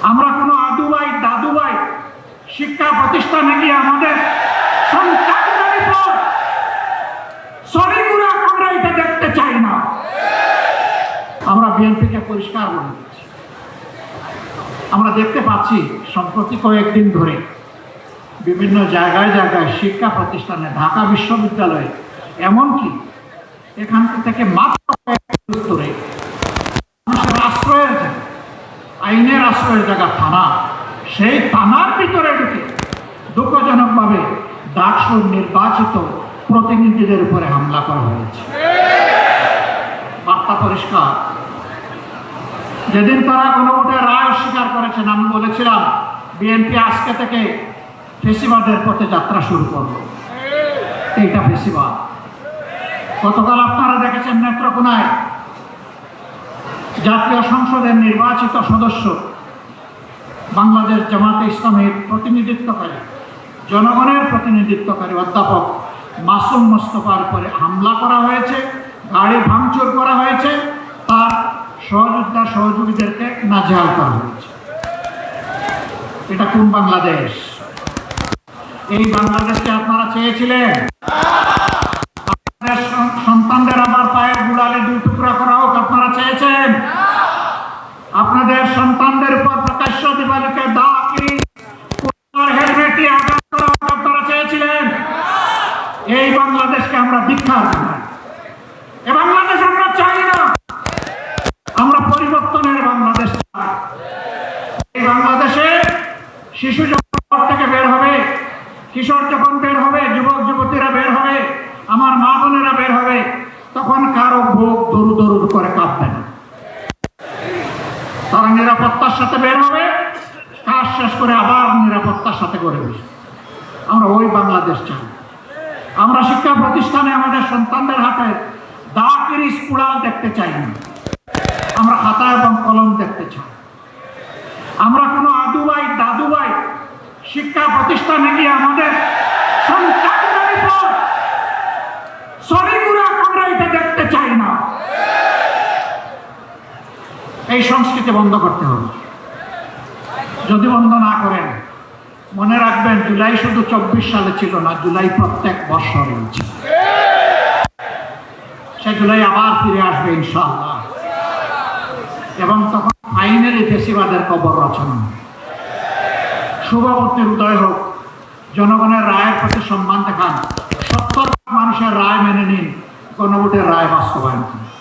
আমরা কোনো আদুবাই দাদুবাই শিক্ষা প্রতিষ্ঠানে গিয়ে আমাদের সন্তানদের উপর সরিগুলা আমরা এটা দেখতে চাই না। আমরা বিএনপিকে পরিষ্কার বলে দিচ্ছি, আমরা দেখতে পাচ্ছি সম্প্রতি কয়েকদিন ধরে বিভিন্ন জায়গায় জায়গায় শিক্ষা প্রতিষ্ঠানে, ঢাকা বিশ্ববিদ্যালয়ে, এমনকি এখান থেকে মাত্র দূরে মানুষের আশ্রয়ের জায়গা, আইনের আশ্রয়ের জায়গা থানা, সেই থানার ভিতরে ঢুকে দুঃখজনকভাবে ডাকসুর নির্বাচিত প্রতিনিধিদের উপরে হামলা করা হয়েছে। বার্তা পরিষ্কার। যেদিন তারা গণভোটের রায় অস্বীকার করেছেন, আমি বলেছিলাম বিএনপি আজকে থেকে ফেসিবাদের পথে যাত্রা শুরু করলো। এইটা ফেসিবাদ। গতকাল আপনারা দেখেছেন নেত্রকোনায় জাতীয় সংসদের নির্বাচিত সদস্য, বাংলাদেশ জামাতে ইসলামের প্রতিনিধিত্বকারী, জনগণের প্রতিনিধিত্বকারী অধ্যাপক মাসুম মোস্তফার উপরে হামলা করা হয়েছে, গাড়ি ভাঙচুর করা হয়েছে, তার সহযোদ্ধা সহযোগীদেরকে নাজেহাল করা হয়েছে। এটা কোন বাংলাদেশ? এই বাংলাদেশকে আপনারা চেয়েছিলেন? আপনাদের সন্তানদের আবার পায়ের গুড়ালে দুই টুকরা করা হোক আপনারা চেয়েছেন? আপনাদের সন্তানদের উপর প্রকাশ্য দিবালোকে হেলমেটে আঘাত করা হোক আপনারা চেয়েছিলেন? এই বাংলাদেশকে আমরা দীক্ষা জানাই। এ বাংলাদেশ আমরা চাই না। আমরা পরিবর্তনের বাংলাদেশ চাই। এই বাংলাদেশে শিশু যখন ঘর থেকে বের হবে, কিশোর যখন বের হবে, যুবক যুবতীরা বের হবে, আমার মা বোনেরা বের হবে, তখন কারো বুক দরু দরু করে কাঁপবে না। তারা নিরাপত্তার সাথে বের হবে, কাজ শেষ করে আবার নিরাপত্তার সাথে করে বসে। আমরা ওই বাংলাদেশ চাই। আমরা শিক্ষা প্রতিষ্ঠানে আমাদের সন্তানদের হাতে দাকির স্কুড়াল দেখতে চাই না। আমরা খাতা এবং কলম দেখতে চাই। আমরা কোনো আদুবাই দাদুবাই শিক্ষা প্রতিষ্ঠানে গিয়ে আমাদের সন্তানদের উপর সরিগুলা আমরা এটা দেখতে চাই না। এই সংস্কৃতি বন্ধ করতে হবে। যদি বন্ধ না করেন, মনে রাখবেন জুলাই শুধু 24 সালে ছিল না, জুলাই প্রত্যেক বছর রয়েছে। সে জুলাই আবার ফিরে আসবে ইনশাআল্লাহ, এবং তখন ফাইনালি ফেসিবাদের কবর রচনা। শুভবর্তীর উদয় হোক। জনগণের রায়ের প্রতি সম্মান দেখান। 70 মানুষের রায় মেনে নিন, গণভোটের রায় বাস্তবায়ন করুন।